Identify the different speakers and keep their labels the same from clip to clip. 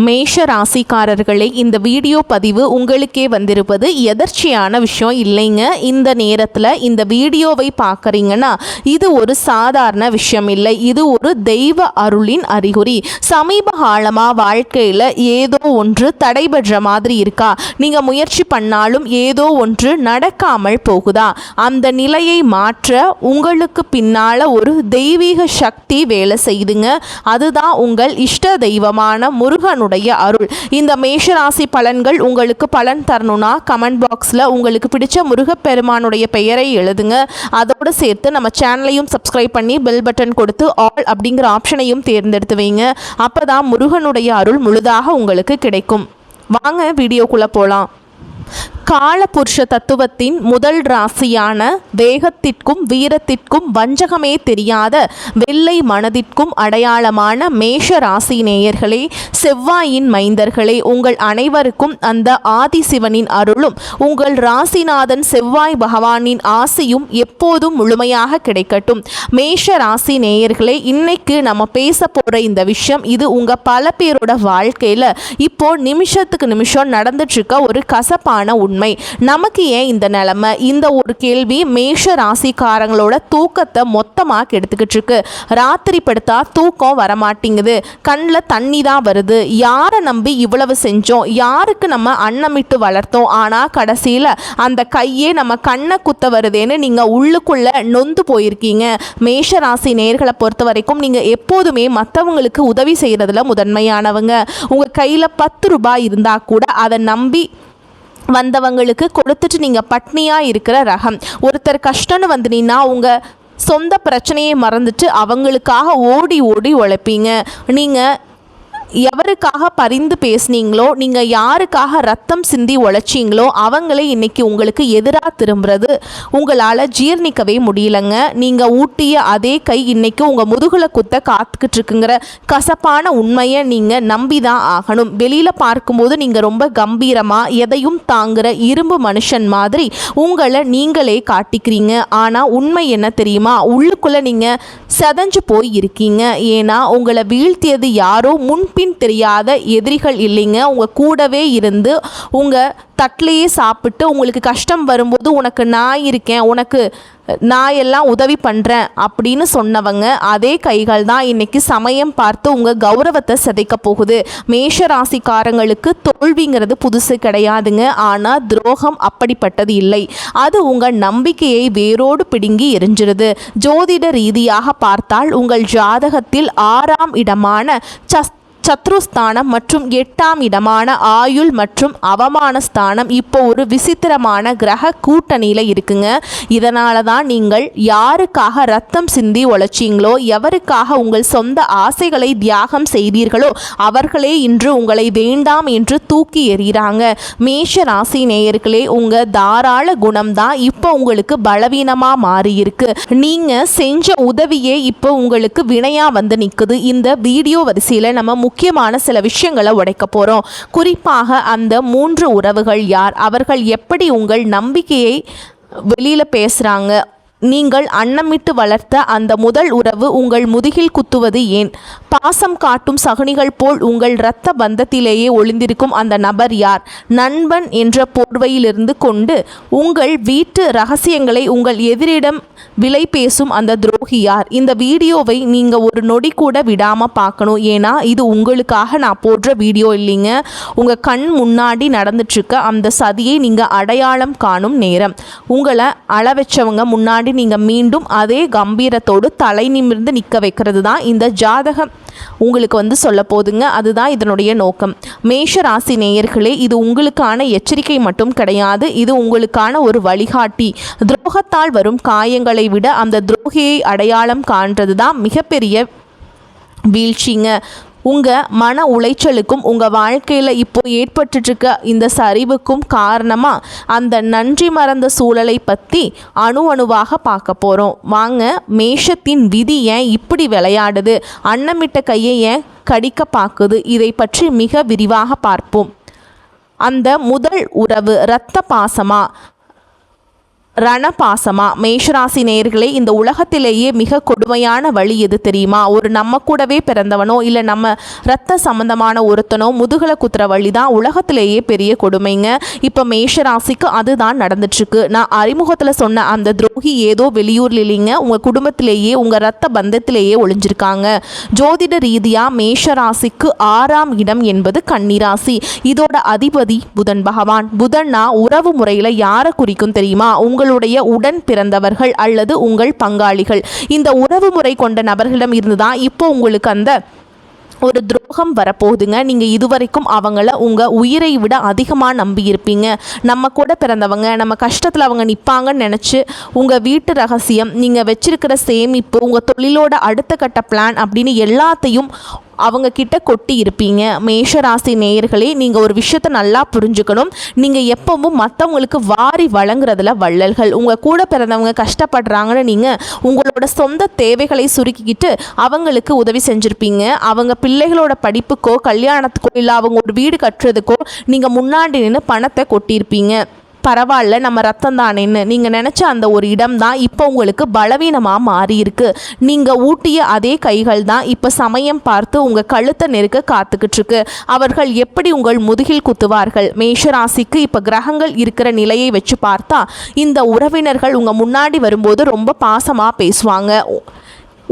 Speaker 1: மேஷ ராசிக்காரர்களே, இந்த வீடியோ பதிவு உங்களுக்கே வந்திருப்பது எதர்ச்சியான விஷயம் இல்லைங்க. இந்த நேரத்தில் இந்த வீடியோவை பார்க்குறீங்கன்னா இது ஒரு சாதாரண விஷயம் இல்லை, இது ஒரு தெய்வ அருளின் அறிகுறி. சமீப காலமாக வாழ்க்கையில் ஏதோ ஒன்று தடைபடுற மாதிரி இருக்கா? நீங்கள் முயற்சி பண்ணாலும் ஏதோ ஒன்று நடக்காமல் போகுதா? அந்த நிலையை மாற்ற உங்களுக்கு பின்னால் ஒரு தெய்வீக சக்தி வேலை செய்துங்க. அதுதான் உங்கள் இஷ்ட தெய்வமான முருகன் அருள். இந்த மேஷராசி பலன்கள் உங்களுக்கு பலன் தரணும்னா கமெண்ட் பாக்ஸில் உங்களுக்கு பிடிச்ச முருகப்பெருமானுடைய பெயரை எழுதுங்க. அதோடு சேர்த்து நம்ம சேனலையும் சப்ஸ்கிரைப் பண்ணி பெல் பட்டன் கொடுத்து ஆல் அப்படிங்கிற ஆப்ஷனையும் தேர்ந்தெடுத்து வைங்க. அப்போதான் முருகனுடைய அருள் முழுதாக உங்களுக்கு கிடைக்கும். வாங்க வீடியோக்குள்ளே போகலாம். காலபுருஷ தத்துவத்தின் முதல் ராசியான வேகத்திற்கும் வீரத்திற்கும் வஞ்சகமே தெரியாத வெள்ளை மனதிற்கும் அடையாளமான மேஷ ராசி நேயர்களே, செவ்வாயின் மைந்தர்களே, உங்கள் அனைவருக்கும் அந்த ஆதிசிவனின் அருளும் உங்கள் ராசிநாதன் செவ்வாய் பகவானின் ஆசையும் எப்போதும் முழுமையாக கிடைக்கட்டும். மேஷ ராசி நேயர்களே, இன்னைக்கு நம்ம பேச போகிற இந்த விஷயம் இது உங்கள் பல பேரோட வாழ்க்கையில் இப்போ நிமிஷத்துக்கு நிமிஷம் நடந்துட்டுருக்க ஒரு கசப்பான உண்மை. நமக்கு ஏன் இந்த நிலைமை? இந்த ஒரு கேள்வி மேஷ ராசிக்காரங்களோட தூக்கத்தை மொத்தமாக கெடுத்துக்கிட்டு இருக்கு. ராத்திரி படுத்தா தூக்கம் வரமாட்டேங்குது, கண்ணில் தண்ணி தான் வருது. யாரை நம்பி இவ்வளவு செஞ்சோம், யாருக்கு நம்ம அன்னமிட்டு வளர்த்தோம், ஆனால் கடைசியில் அந்த கையே நம்ம கண்ணை குத்த வருதேன்னு நீங்கள் உள்ளுக்குள்ள நொந்து போயிருக்கீங்க. மேஷ ராசி நேயர்களை பொறுத்த வரைக்கும் நீங்கள் எப்போதுமே மற்றவங்களுக்கு உதவி செய்கிறதுல முதன்மையானவங்க. உங்கள் கையில் 10 ரூபாய் இருந்தால் கூட அதை நம்பி வந்தவங்களுக்கு கொடுத்துட்டு நீங்கள் பட்னியாக இருக்கிற ரகம். ஒருத்தர் கஷ்டம்னு வந்தீங்கன்னா உங்கள் சொந்த பிரச்சனையை மறந்துட்டு அவங்களுக்காக ஓடி ஓடி உழைப்பீங்க. நீங்கள் எவருக்காக பரிந்து பேசுனீங்களோ, நீங்கள் யாருக்காக ரத்தம் சிந்தி உழைச்சிங்களோ அவங்களே இன்றைக்கி உங்களுக்கு எதிராக திரும்புறது உங்களால் ஜீர்ணிக்கவே முடியலங்க. நீங்கள் ஊட்டிய அதே கை இன்றைக்கி உங்கள் முதுகுல குத்த காத்துக்கிட்டு இருக்குங்கிற கசப்பான உண்மையை நீங்கள் நம்பி தான் ஆகணும். வெளியில் பார்க்கும்போது நீங்கள் ரொம்ப கம்பீரமாக எதையும் தாங்குகிற இரும்பு மனுஷன் மாதிரி உங்களை நீங்களே காட்டிக்கிறீங்க. ஆனால் உண்மை என்ன தெரியுமா? உள்ளுக்குள்ளே நீங்கள் செதஞ்சு போய் இருக்கீங்க. ஏன்னா உங்களை வீழ்த்தியது யாரோ முன்பின் தெரியாத எதிரிகள் இல்லைங்க. உங்கள் கூடவே இருந்து உங்கள் தட்டிலேயே சாப்பிட்டு உங்களுக்கு கஷ்டம் வரும்போது உனக்கு நான் இருக்கேன், உனக்கு நான் எல்லாம் உதவி பண்ணுறேன் அப்படின்னு சொன்னவங்க அதே கைகள் தான் இன்றைக்கி சமயம் பார்த்து உங்கள் கௌரவத்தை சிதைக்க போகுது. மேஷ ராசிக்காரங்களுக்கு தோல்விங்கிறது புதுசு கிடையாதுங்க. ஆனால் துரோகம் அப்படிப்பட்டது இல்லை. அது உங்கள் நம்பிக்கையை வேரோடு பிடுங்கி எரிஞ்சிருது. ஜோதிட ரீதியாக பார்த்தால் உங்கள் ஜாதகத்தில் 6ஆம் இடமான சத்ருஸ்தானம் மற்றும் 8ஆம் இடமான ஆயுள் மற்றும் அவமான ஸ்தானம் இப்போ ஒரு விசித்திரமான கிரக கூட்டணியில் இருக்குங்க. இதனால தான் நீங்கள் யாருக்காக ரத்தம் சிந்தி உழைச்சிங்களோ, எவருக்காக உங்கள் சொந்த ஆசைகளை தியாகம் செய்தீர்களோ அவர்களே இன்று உங்களை வேண்டாம் என்று தூக்கி எறிகிறாங்க. மேஷ ராசி நேயர்களே, உங்கள் தாராள குணம்தான் இப்போ உங்களுக்கு பலவீனமாக மாறியிருக்கு. நீங்கள் செஞ்ச உதவியே இப்போ உங்களுக்கு வினையாக வந்து நிற்குது. இந்த வீடியோ வரிசையில் நம்ம முக்கியமான சில விஷயங்களை உடைக்க போகிறோம். குறிப்பாக அந்த 3 உறவுகள் யார், அவர்கள் எப்படி உங்கள் நம்பிக்கையை வெளியில் பேசுகிறாங்க, நீங்கள் அன்னமிட்டு வளர்த்த அந்த முதல் உறவு உங்கள் முதுகில் குத்துவது ஏன், பாசம் காட்டும் சகுனிகள் போல் உங்கள் இரத்த பந்தத்திலேயே ஒளிந்திருக்கும் அந்த நபர் யார், நண்பன் என்ற போர்வையிலிருந்து கொண்டு உங்கள் வீட்டு ரகசியங்களை உங்கள் எதிரிடம் விலை பேசும் அந்த துரோகி யார்? இந்த வீடியோவை நீங்கள் ஒரு நொடி கூட விடாமல் பார்க்கணும். ஏன்னா இது உங்களுக்காக நான் போடுற வீடியோ இல்லைங்க. உங்கள் கண் முன்னாடி நடந்துட்டுருக்க அந்த சதியை நீங்கள் அடையாளம் காணும் நேரம். உங்களை அளவச்சவங்க முன்னாடி நீங்கள் மீண்டும் அதே கம்பீரத்தோடு தலை நிமிர்ந்து நிற்க வைக்கிறது தான் இந்த ஜாதகம் உங்களுக்கு சொல்ல போதுங்க. அதுதான் இதனுடைய நோக்கம். மேஷ ராசி நேயர்களே, இது உங்களுக்கான எச்சரிக்கை மட்டும் கிடையாது, இது உங்களுக்கான ஒரு வழிகாட்டி. துரோகத்தால் வரும் காயங்களை விட அந்த துரோகியை அடையாளம் காண்றது தான் மிகப்பெரிய வீழ்ச்சிங்க. உங்கள் மன உளைச்சலுக்கும் உங்கள் வாழ்க்கையில் இப்போ ஏற்பட்டுருக்க இந்த சரிவுக்கும் காரணமாக அந்த நன்றி மறந்த சூழலை பற்றி அணுவாக பார்க்க போகிறோம். வாங்க, மேஷத்தின் விதி ஏன் இப்படி விளையாடுது, அன்னமிட்ட கையை ஏன் கடிக்க பார்க்குது, இதை பற்றி மிக விரிவாக பார்ப்போம். அந்த முதல் உறவு இரத்த பாசமா, ரணபாசமா? மேஷராசி நேயர்களே, இந்த உலகத்திலேயே மிக கொடுமையான வழி எது தெரியுமா? ஒரு நம்ம கூடவே பிறந்தவனோ இல்லை நம்ம ரத்த சம்பந்தமான ஒருத்தனோ முதுகலை குத்துற வழி தான் உலகத்திலேயே பெரிய கொடுமைங்க. இப்போ மேஷராசிக்கு அதுதான் நடந்துட்டுருக்கு. நான் அறிமுகத்தில் சொன்ன அந்த துரோகி ஏதோ வெளியூர்ல இல்லைங்க, உங்கள் குடும்பத்திலேயே உங்கள் ரத்த பந்தத்திலேயே ஒளிஞ்சிருக்காங்க. ஜோதிட ரீதியாக மேஷராசிக்கு 6ஆம் இடம் என்பது கன்னிராசி. இதோட அதிபதி புதன் பகவான். புதன்னா உறவு முறையில் யாரை குறிக்கும் தெரியுமா? உங்களுடைய உடன் பிறந்தவர்கள் அல்லது உங்கள் பங்காளிகள். இந்த உறவு முறை கொண்ட நபர்களிடம் இருந்துதான் இப்போ உங்களுக்கு அந்த ஒரு துரோகம் வரப்போகுதுங்க. நீங்கள் இதுவரைக்கும் அவங்கள உங்கள் உயிரை விட அதிகமாக நம்பியிருப்பீங்க. நம்ம கூட பிறந்தவங்க, நம்ம கஷ்டத்தில் அவங்க நிற்பாங்கன்னு நினச்சி உங்கள் வீட்டு ரகசியம், நீங்கள் வச்சிருக்கிற சேமிப்பு, உங்கள் தொழிலோட அடுத்த கட்ட பிளான் அப்படின்னு எல்லாத்தையும் அவங்க கிட்ட கொட்டி இருப்பீங்க. மேஷராசி நேயர்களே, நீங்கள் ஒரு விஷயத்தை நல்லா புரிஞ்சுக்கணும். நீங்கள் எப்பவும் மற்றவங்களுக்கு வாரி வழங்குறதுல வள்ளல்கள். உங்கள் கூட பிறந்தவங்க கஷ்டப்படுறாங்கன்னு நீங்கள் உங்களோட சொந்த தேவைகளை சுருக்கிக்கிட்டு அவங்களுக்கு உதவி செஞ்சுருப்பீங்க. அவங்க பிள்ளைகளோட படிப்புக்கோ கல்யாணத்துக்கோ இல்லை அவங்க ஒரு வீடு கட்டுறதுக்கோ நீங்கள் முன்னாடி நின்று பணத்தை கொட்டியிருப்பீங்க. பரவாயில்ல, நம்ம ரத்தம் தானேன்னு நீங்கள் நினச்ச அந்த ஒரு இடம் தான் இப்போ உங்களுக்கு பலவீனமாக மாறியிருக்கு. நீங்கள் ஊட்டிய அதே கைகள் தான் இப்போ சமயம் பார்த்து உங்கள் கழுத்தை நெருக்க காத்துக்கிட்டுருக்கு. அவர்கள் எப்படி உங்கள் முதுகில் குத்துவார்கள்? மேஷராசிக்கு இப்போ கிரகங்கள் இருக்கிற நிலையை வச்சு பார்த்தா இந்த உறவினர்கள் உங்கள் முன்னாடி வரும்போது ரொம்ப பாசமாக பேசுவாங்க.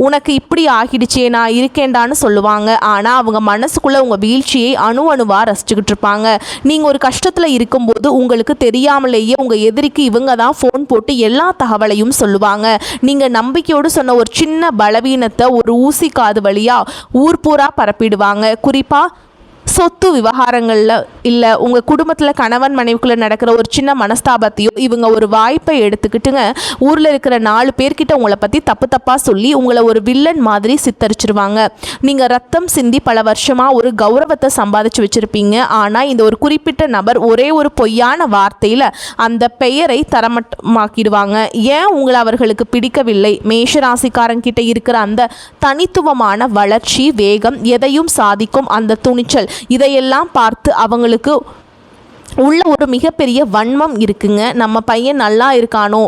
Speaker 1: உனக்கு இப்படி ஆகிடுச்சே, நான் இருக்கேண்டான்னு சொல்லுவாங்க. ஆனால் அவங்க மனசுக்குள்ளே உங்கள் வீழ்ச்சியை அணுவாக ரசிச்சுக்கிட்டு இருப்பாங்க. நீங்கள் ஒரு கஷ்டத்தில் இருக்கும்போது உங்களுக்கு தெரியாமலேயே உங்கள் எதிரிக்கு இவங்க தான் ஃபோன் போட்டு எல்லா தகவலையும் சொல்லுவாங்க. நீங்கள் நம்பிக்கையோடு சொன்ன ஒரு சின்ன பலவீனத்தை ஒரு ஊசி காது வழியாக ஊர் பூரா பரப்பிடுவாங்க. குறிப்பாக சொத்து விவகாரங்களில் இல்லை உங்கள் குடும்பத்தில் கணவன் மனைவிக்குள்ளே நடக்கிற ஒரு சின்ன மனஸ்தாபத்தையோ இவங்க ஒரு வாய்ப்பை எடுத்துக்கிட்டுங்க ஊரில் இருக்கிற 4 பேர்கிட்ட உங்களை பற்றி தப்பாக சொல்லி உங்களை ஒரு வில்லன் மாதிரி சித்தரிச்சிருவாங்க. நீங்கள் ரத்தம் சிந்தி பல வருஷமாக ஒரு கௌரவத்தை சம்பாதிச்சு வச்சுருப்பீங்க. ஆனால் இந்த ஒரு குறிப்பிட்ட நபர் ஒரே ஒரு பொய்யான வார்த்தையில் அந்த பெயரை தரமட்டமாக்கிடுவாங்க. ஏன் உங்களை அவர்களுக்கு பிடிக்கவில்லை? மேஷராசிக்காரங்கிட்ட இருக்கிற அந்த தனித்துவமான வளர்ச்சி, வேகம், எதையும் சாதிக்கும் அந்த துணிச்சல், இதையெல்லாம் பார்த்து அவங்களுக்கு உள்ள ஒரு மிகப்பெரிய வன்மம் இருக்குங்க. நம்ம பையன் நல்லா இருக்கானோ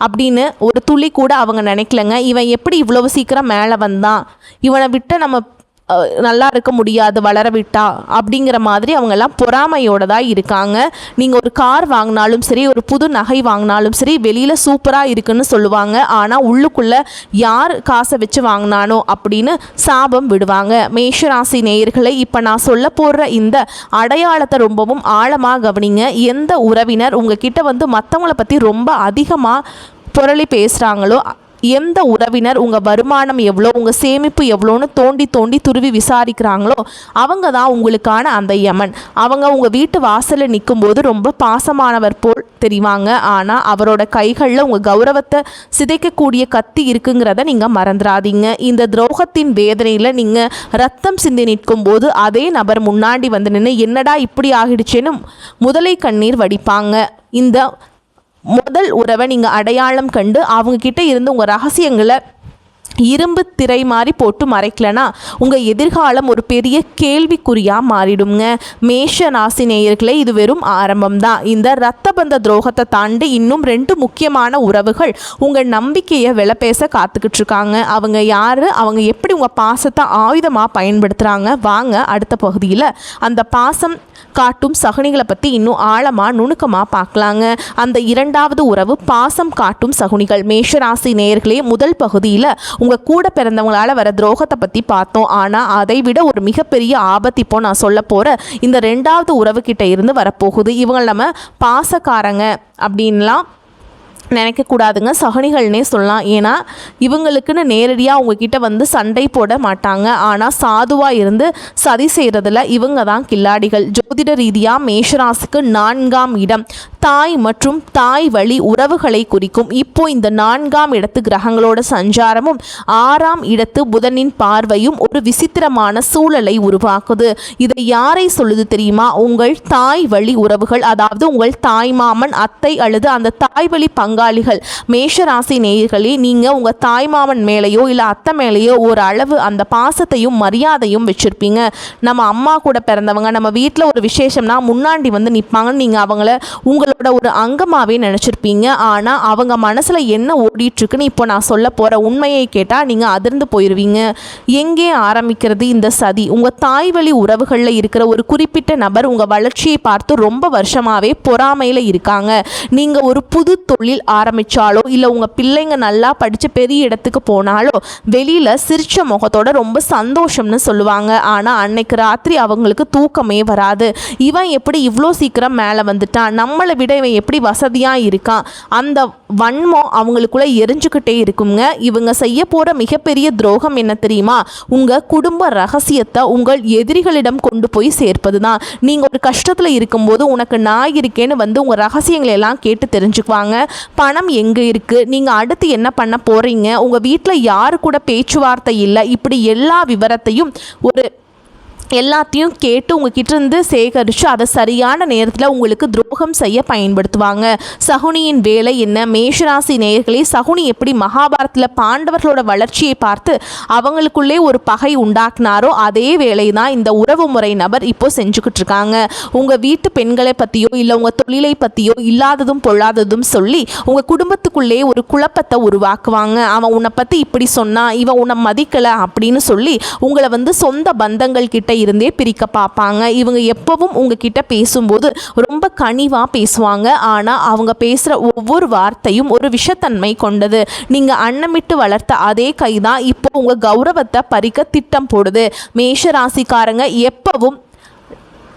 Speaker 1: அப்படின்னு ஒரு துளி கூட அவங்க நினைக்கலங்க. இவன் எப்படி இவ்வளவு சீக்கிரம் மேலே வந்தான், இவனை விட்டு நம்ம நல்லா இருக்க முடியாது வளர விட்டா அப்படிங்கிற மாதிரி அவங்கெல்லாம் பொறாமையோடு தான் இருக்காங்க. நீங்கள் ஒரு கார் வாங்கினாலும் சரி, ஒரு புது நகை வாங்கினாலும் சரி, வெளியில் சூப்பராக இருக்குன்னு சொல்லுவாங்க. ஆனால் உள்ளுக்குள்ளே யார் காசை வச்சு வாங்கினானோ அப்படின்னு சாபம் விடுவாங்க. மேஷராசி நேயர்களை, இப்போ நான் சொல்ல போடுற இந்த அடையாளத்தை ரொம்பவும் ஆழமாக கவனிங்க. எந்த உறவினர் உங்ககிட்ட வந்து மற்றவங்களை பற்றி ரொம்ப அதிகமாக புரளி பேசுகிறாங்களோ, எந்த உறவினர் உங்கள் வருமானம் எவ்வளோ, உங்கள் சேமிப்பு எவ்வளோன்னு தோண்டி தோண்டி துருவி விசாரிக்கிறாங்களோ அவங்க தான் உங்களுக்கான அந்த யமன். அவங்க உங்கள் வீட்டு வாசலில் நிற்கும்போது ரொம்ப பாசமானவர் போல் தெரிவாங்க. ஆனால் அவரோட கைகளில் உங்கள் கௌரவத்தை சிதைக்கக்கூடிய கத்தி இருக்குங்கிறத நீங்கள் மறந்துடாதீங்க. இந்த துரோகத்தின் வேதனையில் நீங்கள் ரத்தம் சிந்தி நிற்கும்போது அதே நபர் முன்னாடி வந்து நின்று என்னடா இப்படி ஆகிடுச்சேன்னு முதலை கண்ணீர் வடிப்பாங்க. இந்த முதல் உறவை நீங்கள் அடையாளம் கண்டு அவங்கக்கிட்ட இருந்து உங்கள் ரகசியங்களை இரும்பு திரை மாதிரி போட்டு மறைக்கலனா உங்கள் எதிர்காலம் ஒரு பெரிய கேள்விக்குறியாக மாறிடுங்க. மேஷ ராசி நேயர்களே, இது வெறும் ஆரம்பம் தான். இந்த இரத்த பந்த துரோகத்தை தாண்டி இன்னும் 2 முக்கியமான உறவுகள் உங்கள் நம்பிக்கையை விலை பேச காத்துக்கிட்டு இருக்காங்க. அவங்க யார், அவங்க எப்படி உங்கள் பாசத்தை ஆயுதமாக பயன்படுத்துகிறாங்க? வாங்க அடுத்த பகுதியில் அந்த பாசம் காட்டும் சகுனிகளை பற்றி இன்னும் ஆழமாக நுணுக்கமாக பார்க்கலாங்க. அந்த 2வது உறவு பாசம் காட்டும் சகுனிகள். மேஷராசி நேயர்களே, முதல் பகுதியில் உங்கள் கூட பிறந்தவங்களால் வர துரோகத்தை பற்றி பார்த்தோம். ஆனால் அதை விட ஒரு மிகப்பெரிய ஆபத்து இப்போ நான் சொல்ல போகிற இந்த 2வது உறவுக்கிட்ட இருந்து வரப்போகுது. இவங்க நம்ம பாசக்காரங்க அப்படின்லாம் நினைக்கக்கூடாதுங்க, சகுனிகள்னே சொல்லலாம். ஏன்னா இவங்களுக்குன்னு நேரடியாக அவங்கக்கிட்ட வந்து சண்டை போட மாட்டாங்க. ஆனால் சாதுவாக இருந்து சதி செய்கிறதுல இவங்க தான் கில்லாடிகள். ஜோதிட ரீதியாக மேஷராசிக்கு 4ஆம் இடம் தாய் மற்றும் தாய் வழி உறவுகளை குறிக்கும். இப்போ இந்த 4ஆம் இடத்து கிரகங்களோட சஞ்சாரமும் 6ஆம் இடத்து புதனின் பார்வையும் ஒரு விசித்திரமான சூழலை உருவாக்குது. இதை யாரை சொல்லுது தெரியுமா? உங்கள் தாய் வழி உறவுகள், அதாவது உங்கள் தாய் மாமன், அத்தை அல்லது அந்த தாய் வழி பங்காளி பங்காளிகள். மேஷராசி நேயர்களே, நீங்கள் உங்கள் தாய்மாமன் மேலேயோ இல்லை அத்தை மேலேயோ ஒரு அளவு அந்த பாசத்தையும் மரியாதையும் வச்சுருப்பீங்க. நம்ம அம்மா கூட பிறந்தவங்க, நம்ம வீட்டில் ஒரு விசேஷம்னா முன்னாடி வந்து நிற்பாங்கன்னு நீங்கள் அவங்கள உங்களோட ஒரு அங்கமாகவே நினச்சிருப்பீங்க. ஆனால் அவங்க மனசில் என்ன ஓடிட்டுருக்குன்னு இப்போ நான் சொல்ல போகிற உண்மையை கேட்டால் நீங்கள் அதிர்ந்து போயிடுவீங்க. எங்கே ஆரம்பிக்கிறது இந்த சதி? உங்கள் தாய் வழி உறவுகளில் இருக்கிற ஒரு குறிப்பிட்ட நபர் உங்கள் வளர்ச்சியை பார்த்து ரொம்ப வருஷமாகவே பொறாமையில் இருக்காங்க. நீங்கள் ஒரு புது தொழில் ஆரம்பித்தாலோ இல்லை உங்கள் பிள்ளைங்க நல்லா படித்து பெரிய இடத்துக்கு போனாலோ வெளியில் சிரிச்ச முகத்தோட ரொம்ப சந்தோஷம்னு சொல்லுவாங்க. ஆனால் அன்னைக்கு ராத்திரி அவங்களுக்கு தூக்கமே வராது. இவன் எப்படி இவ்வளோ சீக்கிரம் மேலே வந்துட்டான், நம்மளை விட இவன் எப்படி வசதியாக இருக்கான், அந்த வன்மம் அவங்களுக்குள்ளே எரிஞ்சுக்கிட்டே இருக்குங்க. இவங்க செய்ய போகிற மிகப்பெரிய துரோகம் என்ன தெரியுமா? உங்கள் குடும்ப ரகசியத்தை உங்கள் எதிரிகளிடம் கொண்டு போய் சேர்ப்பது தான். நீங்கள் ஒரு கஷ்டத்தில் இருக்கும்போது உனக்கு நான் இருக்கேன்னு வந்து உங்கள் ரகசியங்களை எல்லாம் கேட்டு தெரிஞ்சுக்குவாங்க. பணம் எங்கே இருக்குது, நீங்கள் அடுத்து என்ன பண்ண போகிறீங்க, உங்கள் வீட்டில் யாரு கூட பேச்சுவார்த்தை இல்லை, இப்படி எல்லா விவரத்தையும் எல்லாத்தையும் கேட்டு உங்ககிட்ட இருந்து சேகரித்து அதை சரியான நேரத்தில் உங்களுக்கு துரோகம் செய்ய பயன்படுத்துவாங்க. சகுனியின் வேலை என்ன? மேஷராசி நேயர்களே, சகுனி எப்படி மகாபாரத்தில் பாண்டவர்களோட வளர்ச்சியை பார்த்து அவங்களுக்குள்ளே ஒரு பகை உண்டாக்குனாரோ அதே வேலை தான் இந்த உறவு முறை நபர் இப்போ செஞ்சுக்கிட்டு இருக்காங்க. உங்கள் வீட்டு பெண்களை பற்றியோ இல்லை உங்கள் தொழிலை பற்றியோ இல்லாததும் பொல்லாததும் சொல்லி உங்கள் குடும்பத்துக்குள்ளே ஒரு குழப்பத்தை உருவாக்குவாங்க. அவன் உன்னை பற்றி இப்படி சொன்னான், இவன் உன்னை மதிக்கலை அப்படின்னு சொல்லி உங்களை வந்து சொந்த பந்தங்கள் கிட்ட இருந்தே பிரிக்க பார்ப்பாங்க. இவங்க எப்பவும் உங்ககிட்ட பேசும்போது ரொம்ப கனிவாக பேசுவாங்க. ஆனால் அவங்க பேசுகிற ஒவ்வொரு வார்த்தையும் ஒரு விஷத்தன்மை கொண்டது. நீங்கள் அன்னமிட்டு வளர்த்த அதே கைதான் இப்போ உங்கள் கௌரவத்தை பறிக்க திட்டம் போடுது. மேஷராசிக்காரங்க எப்பவும்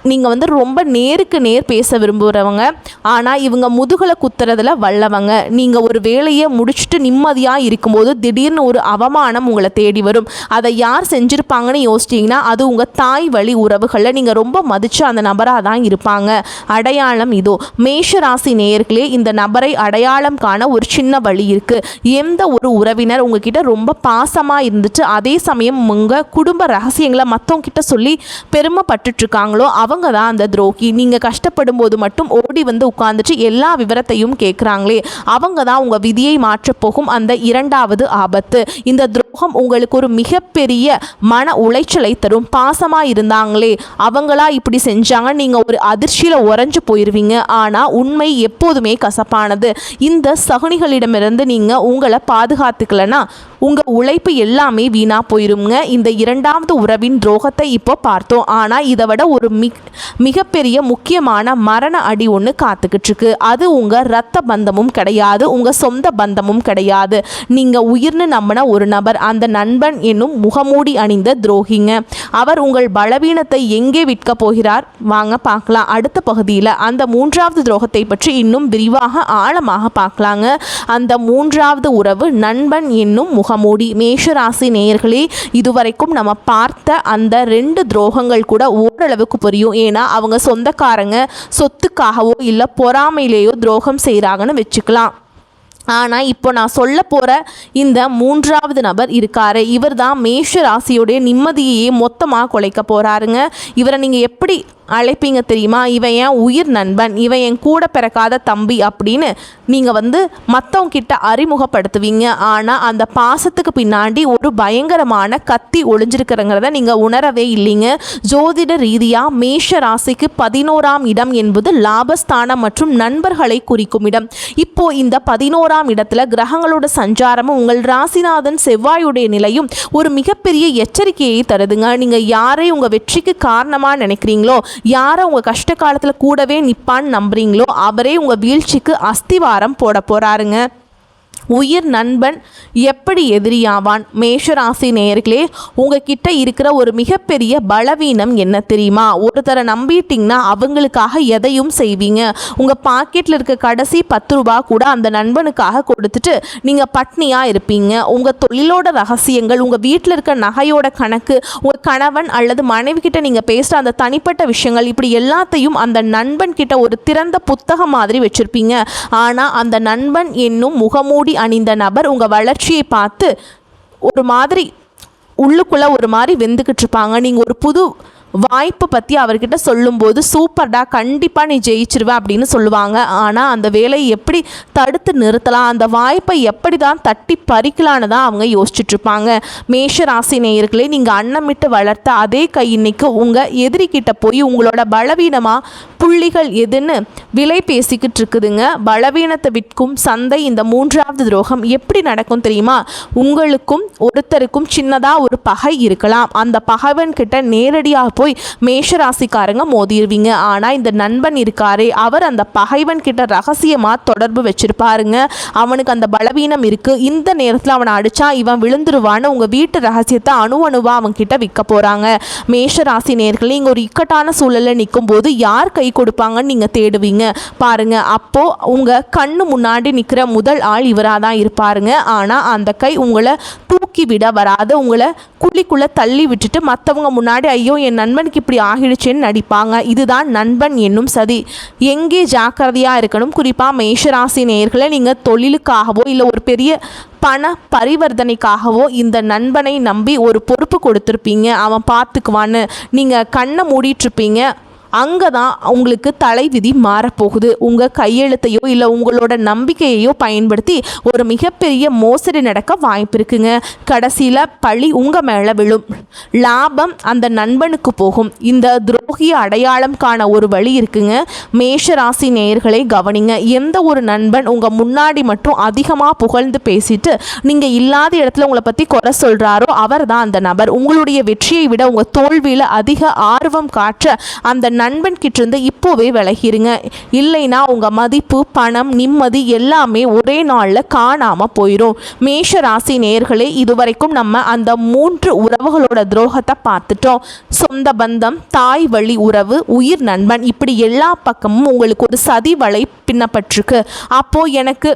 Speaker 1: நீங்கள் வந்து ரொம்ப நேருக்கு நேர் பேச விரும்புகிறவங்க, ஆனால் இவங்க முதுகலை குத்துறதுல வல்லவங்க. நீங்கள் ஒரு வேலையை முடிச்சுட்டு நிம்மதியாக இருக்கும்போது திடீர்னு ஒரு அவமானம் உங்களை தேடி வரும். அதை யார் செஞ்சுருப்பாங்கன்னு யோசிச்சிங்கன்னா அது உங்கள் தாய் வழி உறவுகளில் நீங்கள் ரொம்ப மதித்து அந்த நபராக தான் இருப்பாங்க. அடையாளம் இதோ. மேஷராசி நேயர்களே, இந்த நபரை அடையாளம் காண ஒரு சின்ன வழி இருக்குது. எந்த ஒரு உறவினர் உங்ககிட்ட ரொம்ப பாசமாக இருந்துட்டு அதே சமயம் உங்கள் குடும்ப ரகசியங்களை மற்றவங்க கிட்ட சொல்லி பெருமைப்பட்டுட்ருக்காங்களோ அவங்க தான் அந்த துரோகி. நீங்கள் கஷ்டப்படும் போது மட்டும் ஓடி வந்து உட்கார்ந்துட்டு எல்லா விவரத்தையும் கேட்குறாங்களே அவங்க தான் உங்கள் விதியை மாற்றப்போகும் அந்த இரண்டாவது ஆபத்து. இந்த துரோகம் உங்களுக்கு ஒரு மிகப்பெரிய மன உளைச்சலை தரும். பாசமாக இருந்தாங்களே அவங்களா இப்படி செஞ்சாங்க, நீங்கள் ஒரு அதிர்ச்சியில் உறைஞ்சு போயிடுவீங்க. ஆனால் உண்மை எப்போதுமே கசப்பானது. இந்த சகுனிகளிடமிருந்து நீங்கள் உங்களை பாதுகாத்துக்கலன்னா உங்கள் உழைப்பு எல்லாமே வீணாக போயிருங்க. இந்த இரண்டாவது உறவின் துரோகத்தை இப்போ பார்த்தோம். ஆனால் இதை விட ஒரு மிகப்பெரிய முக்கியமான மரண அடி ஒன்று காத்துக்கிட்டு இருக்கு. அது உங்கள் இரத்த பந்தமும் கிடையாது, உங்கள் சொந்த பந்தமும் கிடையாது. நீங்கள் உயிர்னு நம்பின ஒரு நபர், அந்த நண்பன் என்னும் முகமூடி அணிந்த துரோகிங்க. அவர் உங்கள் பலவீனத்தை எங்கே விற்க போகிறார் வாங்க பார்க்கலாம். அடுத்த பகுதியில் அந்த மூன்றாவது துரோகத்தை பற்றி இன்னும் விரிவாக ஆழமாக பார்க்கலாங்க. அந்த மூன்றாவது உறவு நண்பன் என்னும் முகமூடி. மேஷராசி நேயர்களே, இதுவரைக்கும் நம்ம பார்த்த அந்த 2 துரோகங்கள் கூட ஓரளவுக்கு புரியும். ஏன்னா அவங்க சொந்தக்காரங்க சொத்துக்காகவோ இல்லை பொறாமையிலேயோ துரோகம் செய்கிறாங்கன்னு வச்சுக்கலாம். ஆனால் இப்போ நான் சொல்ல போகிற இந்த மூன்றாவது நபர் இருக்காரு, இவர் தான் மேஷ ராசியோடைய நிம்மதியையே மொத்தமாக குலைக்க போகிறாருங்க. இவரை நீங்கள் எப்படி அழைப்பீங்க தெரியுமா? இவன் என் உயிர் நண்பன், இவன் என் கூட பிறக்காத தம்பி அப்படின்னு நீங்கள் வந்து மற்றவங்க கிட்ட அறிமுகப்படுத்துவீங்க. ஆனால் அந்த பாசத்துக்கு பின்னாடி ஒரு பயங்கரமான கத்தி ஒளிஞ்சிருக்கிறங்கிறத நீங்கள் உணரவே இல்லைங்க. ஜோதிட ரீதியாக மேஷ ராசிக்கு 11ஆம் இடம் என்பது லாபஸ்தானம் மற்றும் நண்பர்களை குறிக்கும் இடம். இப்போ இந்த 11ஆம் இடத்துல கிரகங்களோட சஞ்சாரமும் உங்கள் ராசிநாதன் செவ்வாயுடைய நிலையும் ஒரு மிகப்பெரிய எச்சரிக்கையை தருதுங்க. நீங்கள் யாரை உங்கள் வெற்றிக்கு காரணமாக நினைக்கிறீங்களோ, யாரை உங்கள் கஷ்ட காலத்தில் கூடவே நிற்பான்னு நம்புறீங்களோ அவரே உங்கள் வீழ்ச்சிக்கு அஸ்திவாரம் போட போகிறாருங்க. உயிர் நண்பன் எப்படி எதிரியாவான்? மேஷராசி நேயர்களே, உங்ககிட்ட இருக்கிற ஒரு மிகப்பெரிய பலவீனம் என்ன தெரியுமா? ஒருத்தரை நம்பிட்டீங்கன்னா அவங்களுக்காக எதையும் செய்வீங்க. உங்கள் பாக்கெட்டில் இருக்க கடைசி 10 ரூபா கூட அந்த நண்பனுக்காக கொடுத்துட்டு நீங்கள் பட்னியாக இருப்பீங்க. உங்கள் தொழிலோட ரகசியங்கள், உங்கள் வீட்டில் இருக்க நகையோட கணக்கு, உங்கள் கணவன் அல்லது மனைவி கிட்ட நீங்கள் பேசுகிற அந்த தனிப்பட்ட விஷயங்கள், இப்படி எல்லாத்தையும் அந்த நண்பன் கிட்ட ஒரு திறந்த புத்தகம் மாதிரி வச்சுருப்பீங்க. ஆனால் அந்த நண்பன் என்னும் முகமூடி அணிந்த நபர் உங்கள் வளர்ச்சியை பார்த்து ஒரு மாதிரி உள்ளுக்குள்ளே ஒரு மாதிரி வெந்துக்கிட்டு இருப்பாங்க. நீங்கள் ஒரு புது வாய்ப்பு பற்றி அவர்கிட்ட சொல்லும்போது சூப்பர்டா, கண்டிப்பாக நீ ஜெயிச்சிருவ அப்படின்னு சொல்லுவாங்க. ஆனால் அந்த வேலையை எப்படி தடுத்து நிறுத்தலாம், அந்த வாய்ப்பை எப்படி தான் தட்டி பறிக்கலான்னு தான் அவங்க யோசிச்சுட்ருப்பாங்க. மேஷ ராசி நேயர்களே, நீங்கள் அன்னமிட்டு வளர்த்த அதே கை இன்னைக்கு உங்கள் எதிரிக்கிட்ட போய் உங்களோட பலவீனமாக புள்ளிகள் எதுன்னு விலை பேசிக்கிட்டு இருக்குதுங்க. பலவீனத்தை விற்கும் சந்தை இந்த மூன்றாவது துரோகம் எப்படி நடக்கும் தெரியுமா? உங்களுக்கும் ஒருத்தருக்கும் சின்னதாக ஒரு பகை இருக்கலாம். அந்த பகைவன் கிட்ட நேரடியாக போய் மேஷராசிக்காரங்க மோதிடுவீங்க. ஆனால் இந்த நண்பன் இருக்காரே, அவர் அந்த பகைவன் கிட்ட ரகசியமாக தொடர்பு வச்சிருப்பாருங்க. அவனுக்கு அந்த பலவீனம் இருக்குது. இந்த நேரத்தில் அவனை அடித்தா இவன் விழுந்துருவான்னு உங்கள் வீட்டு ரகசியத்தை அணுவணுவாக அவன் கிட்ட விற்க போகிறாங்க. மேஷராசி நேயர்களே, இங்கே ஒரு இக்கட்டான சூழலில் நிற்கும் போது யார் கை கொடுப்பாங்கன்னு நீங்கள் தேடுவீங்க பாருங்க. அப்போது உங்கள் கண்ணு முன்னாடி நிற்கிற முதல் ஆள் இவராக தான் இருப்பாருங்க. ஆனால் அந்த கை உங்களை தூக்கி விட வராது, உங்களை குழிக்குள்ளே தள்ளி விட்டுட்டு மற்றவங்க முன்னாடி ஐயோ என் நண்பனுக்கு இப்படி ஆகிடுச்சேன்னு நடிப்பாங்க. இதுதான் நண்பன் என்னும் சதி. எங்கே ஜாக்கிரதையாக இருக்கணும்? குறிப்பாக மேஷராசி நேயர்களை நீங்கள் தொழிலுக்காகவோ இல்லை ஒரு பெரிய பண பரிவர்த்தனைக்காகவோ இந்த நண்பனை நம்பி ஒரு பொறுப்பு கொடுத்துருப்பீங்க, அவன் பார்த்துக்குவான்னு நீங்கள் கண்ணை மூடிட்டுருப்பீங்க. அங்கே தான் உங்களுக்கு தலைவிதி மாறப்போகுது. உங்கள் கையெழுத்தையோ இல்லை உங்களோட நம்பிக்கையையோ பயன்படுத்தி ஒரு மிகப்பெரிய மோசடி நடக்க வாய்ப்பு இருக்குங்க. கடைசியில் பழி உங்கள் மேலே விழும், லாபம் அந்த நண்பனுக்கு போகும். இந்த துரோகிய அடையாளம் காண ஒரு வழி இருக்குங்க. மேஷராசி நேயர்களை கவனிங்க. எந்த ஒரு நண்பன் உங்கள் முன்னாடி மட்டும் அதிகமாக புகழ்ந்து பேசிட்டு நீங்கள் இல்லாத இடத்துல உங்களை பற்றி குறை சொல்கிறாரோ அவர் தான் அந்த நபர். உங்களுடைய வெற்றியை விட உங்கள் தோல்வியில் அதிக ஆர்வம் காற்ற அந்த நண்பன் கிட்டேருந்து இப்போவே விலகிருங்க. இல்லைன்னா உங்கள் மதிப்பு, பணம், நிம்மதி எல்லாமே ஒரே நாளில் காணாமல் போயிடும். மேஷ ராசி நேயர்களே, இதுவரைக்கும் நம்ம அந்த 3 உறவுகளோட துரோகத்தை பார்த்துட்டோம். சொந்த பந்தம், தாய் வழி உறவு, உயிர் நண்பன், இப்படி எல்லா பக்கமும் உங்களுக்கு ஒரு சதி வலை பின்னப்பட்டிருக்கு. அப்போது எனக்கு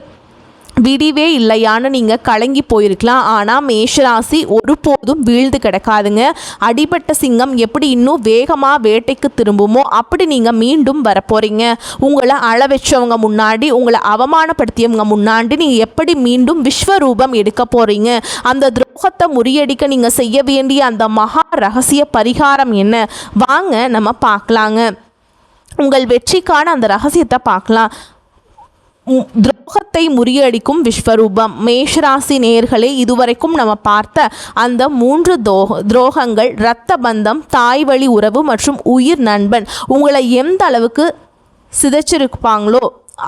Speaker 1: விடிவே இல்லையான்னு நீங்கள் கலங்கி போயிருக்கலாம். ஆனால் மேஷராசி ஒருபோதும் வீழ்ந்து கிடக்காதுங்க. அடிபட்ட சிங்கம் எப்படி இன்னும் வேகமாக வேட்டைக்கு திரும்புமோ அப்படி நீங்கள் மீண்டும் வரப்போகிறீங்க. உங்களை அள வச்சவங்க முன்னாடி, உங்களை அவமானப்படுத்தியவங்க முன்னாடி நீங்கள் எப்படி மீண்டும் விஸ்வரூபம் எடுக்க போகிறீங்க? அந்த துரோகத்தை முறியடிக்க நீங்கள் செய்ய வேண்டிய அந்த மகா ரகசிய பரிகாரம் என்ன? வாங்க நம்ம பார்க்கலாங்க. உங்கள் வெற்றிக்கான அந்த ரகசியத்தை பார்க்கலாம். துரோகத்தை முறியடிக்கும் விஸ்வரூபம். மேஷராசி நேயர்களே, இதுவரைக்கும் நம்ம பார்த்த அந்த 3 துரோகங்கள், இரத்த பந்தம், தாய் வழி உறவு மற்றும் உயிர் நண்பன் உங்களை எந்த அளவுக்கு சிதைச்சிருப்பாங்களோ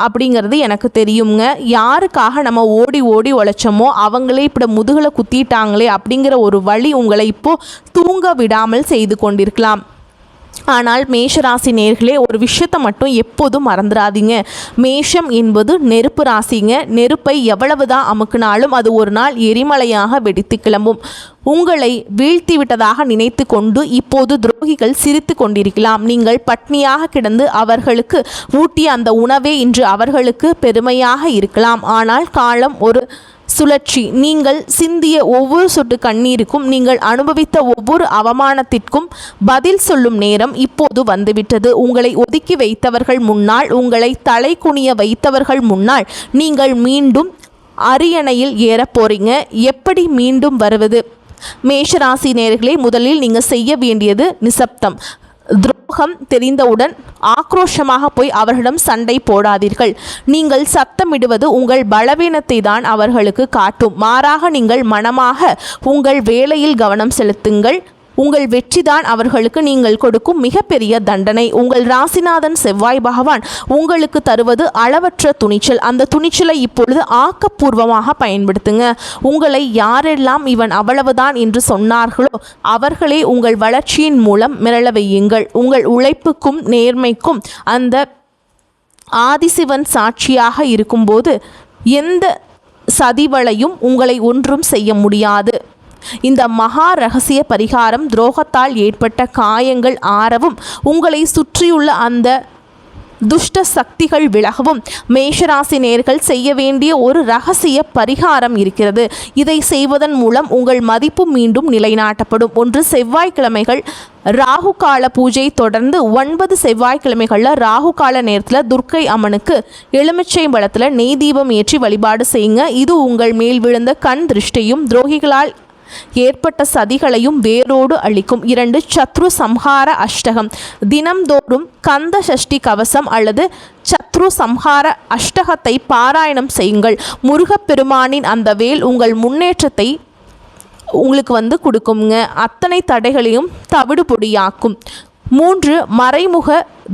Speaker 1: அப்படிங்கிறது எனக்கு தெரியுங்க. யாருக்காக நம்ம ஓடி ஓடி உழைச்சோமோ அவங்களே இப்படி முதுகில் குத்திட்டாங்களே அப்படிங்கிற ஒரு வழி உங்களை இப்போது தூங்க விடாமல் செய்து கொண்டிருக்கலாம். ஆனால் மேஷராசி நேயர்களே, ஒரு விஷயத்தை மட்டும் எப்போதும் மறந்துடாதீங்க. மேஷம் என்பது நெருப்பு ராசிங்க. நெருப்பை எவ்வளவு தான் அமுக்கினாலும் அது ஒரு நாள் எரிமலையாக வெடித்து கிளம்பும். உங்களை வீழ்த்தி விட்டதாக நினைத்து கொண்டு இப்போது துரோகிகள் சிரித்து கொண்டிருக்கலாம். நீங்கள் பட்னியாக கிடந்து அவர்களுக்கு ஊட்டிய அந்த உணவே இன்று அவர்களுக்கு பெருமையாக இருக்கலாம். ஆனால் காலம் ஒரு சுழற்சி. நீங்கள் சிந்திய ஒவ்வொரு சொட்டு கண்ணீருக்கும், நீங்கள் அனுபவித்த ஒவ்வொரு அவமானத்திற்கும் பதில் சொல்லும் நேரம் இப்போது வந்துவிட்டது. உங்களை ஒதுக்கி வைத்தவர்கள் முன்னால், உங்களை தலை குனிய வைத்தவர்கள் முன்னால் நீங்கள் மீண்டும் அரியணையில் ஏற போறீங்க. எப்படி மீண்டும் வருவது? மேஷராசி நேயர்களே, முதலில் நீங்கள் செய்ய வேண்டியது நிசப்தம். துரோகம் தெரிந்தவுடன் ஆக்ரோஷமாக போய் அவர்களிடம் சண்டை போடாதீர்கள். நீங்கள் சத்தமிடுவது உங்கள் பலவீனத்தை தான் அவர்களுக்கு காட்டும். மாறாக நீங்கள் மனமாக உங்கள் வேலையில் கவனம் செலுத்துங்கள். உங்கள் வெற்றிதான் அவர்களுக்கு நீங்கள் கொடுக்கும் மிகப்பெரிய தண்டனை. உங்கள் ராசிநாதன் செவ்வாய் பகவான் உங்களுக்கு தருவது அளவற்ற துணிச்சல். அந்த துணிச்சலை இப்பொழுது ஆக்கப்பூர்வமாக பயன்படுத்துங்க. உங்களை யாரெல்லாம் இவன் அவ்வளவுதான் என்று சொன்னார்களோ அவர்களே உங்கள் வளர்ச்சியின் மூலம் மிரள வையுங்கள். உங்கள் உழைப்புக்கும் நேர்மைக்கும் அந்த ஆதிசிவன் சாட்சியாக இருக்கும்போது எந்த சதிவளையும் உங்களை ஒன்றும் செய்ய முடியாது. இந்த மகா ரகசிய பரிகாரம் துரோகத்தால் ஏற்பட்ட காயங்கள் ஆறவும், உங்களை சுற்றியுள்ள அந்த துஷ்ட சக்திகள் விலகவும் மேஷராசி நேயர்கள் செய்ய வேண்டிய ஒரு ரகசிய பரிகாரம் இருக்கிறது. இதை செய்வதன் மூலம் உங்கள் மதிப்பு மீண்டும் நிலைநாட்டப்படும். ஒன்று, செவ்வாய்க்கிழமைகள் ராகு கால பூஜை. தொடர்ந்து 9 செவ்வாய்க்கிழமைகளில் ராகு கால நேரத்தில் துர்க்கை அம்மனுக்கு எலுமிச்சை பழத்தில் நெய் தீபம் ஏற்றி வழிபாடு செய்யுங்க. இது உங்கள் மேல் விழுந்த கண் திருஷ்டியும் துரோகிகளால் ஏற்பட்ட சதிகளையும் வேரோடு அழிக்கும். 2 சத்ரு சம்ஹார அஷ்டகம். தினம்தோறும் கந்த சஷ்டி கவசம் அல்லது சத்ரு சம்ஹார அஷ்டகத்தை பாராயணம் செய்யுங்கள். முருகப்பெருமானின் அந்த வேல் உங்கள் முன்னேற்றத்தை உங்களுக்கு கொடுக்குங்க. அத்தனை தடைகளையும் தவிடு பொடியாக்கும். 3 மறைமுக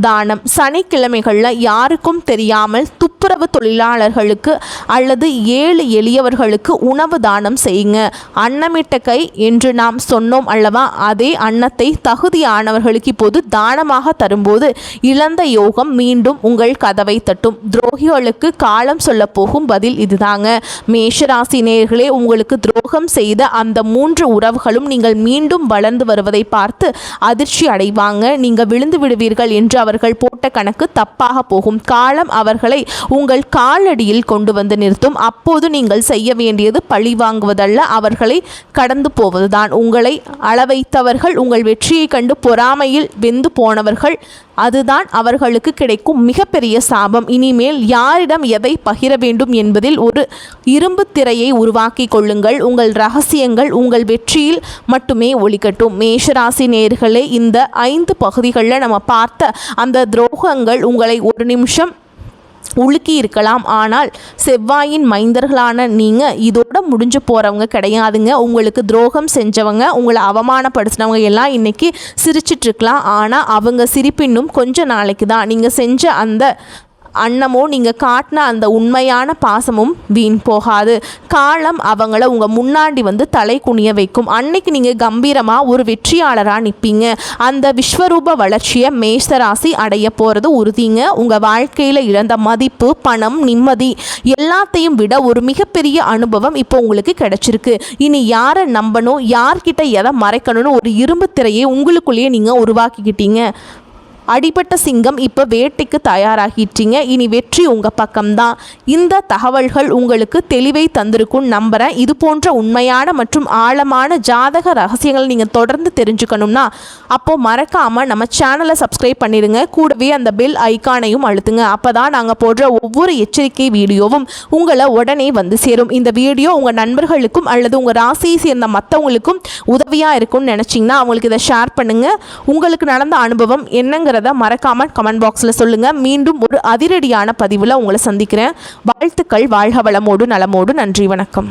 Speaker 1: தானம். சனிக்கிழமைகளில் யாருக்கும் தெரியாமல் துப்புரவு தொழிலாளர்களுக்கு அல்லது 7 எளியவர்களுக்கு உணவு தானம் செய்யுங்க. அன்னமிட்ட கை என்று நாம் சொன்னோம் அல்லவா, அதே அன்னத்தை தகுதியானவர்களுக்கு இப்போது தானமாக தரும்போது இழந்த யோகம் மீண்டும் உங்கள் கதவை தட்டும். துரோகிகளுக்கு காலம் சொல்ல போகும் பதில் இதுதாங்க. மேஷராசி நேயர்களே, உங்களுக்கு துரோகம் செய்த அந்த 3 உறவுகளும் நீங்கள் மீண்டும் வளர்ந்து வருவதை பார்த்து அதிர்ச்சி அடைவாங்க. நீங்கள் விழுந்து விடுவீர்கள் என்று அவர்கள் போட்ட கணக்கு தப்பாக போகும். காலம் அவர்களை உங்கள் காலடியில் கொண்டு வந்து நிறுத்தும். அப்போது நீங்கள் செய்ய வேண்டியது பழி வாங்குவதல்ல, அவர்களை கடந்து போவதுதான். உங்களை அளவைத்தவர்கள் உங்கள் வெற்றியை கண்டு பொறாமையில் வெந்து போனவர்கள், அதுதான் அவர்களுக்கு கிடைக்கும் மிகப்பெரிய சாபம். இனிமேல் யாரிடம் எதை பகிர வேண்டும் என்பதில் ஒரு இரும்பு திரையை உருவாக்கி கொள்ளுங்கள். உங்கள் ரகசியங்கள் உங்கள் வெற்றியில் மட்டுமே ஒளிக்கட்டும். மேஷராசி நேயர்களே, இந்த 5 பகுதிகளில் நம்ம பார்த்த அந்த துரோகங்கள் உங்களை ஒரு நிமிஷம் உலுக்கி இருக்கலாம். ஆனால் செவ்வாயின் மைந்தர்களான நீங்கள் இதோட முடிஞ்சு போகிறவங்க கிடையாதுங்க. உங்களுக்கு துரோகம் செஞ்சவங்க, உங்களை அவமானப்படுத்தினவங்க எல்லாம் இன்றைக்கி சிரிச்சிட்ருக்கலாம். ஆனால் அவங்க சிரிப்பின்னும் கொஞ்ச நாளைக்கு தான். நீங்கள் செஞ்ச அந்த அன்னமோ நீங்கள் காட்டின அந்த உண்மையான பாசமும் வீண் போகாது. காலம் அவங்கள உங்கள் முன்னாடி தலை குனிய வைக்கும். அன்னைக்கு நீங்கள் கம்பீரமாக ஒரு வெற்றியாளராக நிற்பீங்க. அந்த விஸ்வரூப வளர்ச்சியை மேஷராசி அடைய போகிறது உறுதிங்க. உங்கள் வாழ்க்கையில் இழந்த மதிப்பு, பணம், நிம்மதி எல்லாத்தையும் விட ஒரு மிகப்பெரிய அனுபவம் இப்போ உங்களுக்கு கிடைச்சிருக்கு. இனி யாரை நம்பணும், யார்கிட்ட எதை மறைக்கணும்னு ஒரு இரும்பு திரையை உங்களுக்குள்ளேயே நீங்கள் உருவாக்கிக்கிட்டீங்க. அடிபட்ட சிங்கம் இப்போ வேட்டைக்கு தயாராகிட்டீங்க. இனி வெற்றி உங்கள் பக்கம்தான். இந்த தகவல்கள் உங்களுக்கு தெளிவை தந்திருக்குன்னு நம்புகிறேன். இது போன்ற உண்மையான மற்றும் ஆழமான ஜாதக ரகசியங்கள் நீங்கள் தொடர்ந்து தெரிஞ்சுக்கணும்னா அப்போது மறக்காமல் நம்ம சேனலை சப்ஸ்கிரைப் பண்ணிடுங்க. கூடவே அந்த பெல் ஐக்கானையும் அழுத்துங்க. அப்போ தான் நாங்கள் போடுற ஒவ்வொரு எச்சரிக்கை வீடியோவும் உங்களை உடனே சேரும். இந்த வீடியோ உங்கள் நண்பர்களுக்கும் அல்லது உங்கள் ராசியை சேர்ந்த மற்றவங்களுக்கும் உதவியாக இருக்கும்னு நினச்சிங்கன்னா அவங்களுக்கு இதை ஷேர் பண்ணுங்கள். உங்களுக்கு நடந்த அனுபவம் என்னங்கிற மறக்காம கமெண்ட் பாக்ஸ்ல சொல்லுங்க. மீண்டும் ஒரு அதிரடியான பதிவுல உங்களை சந்திக்கிறேன். வாழ்த்துக்கள். வாழ்க வளமோடு நலமோடு. நன்றி, வணக்கம்.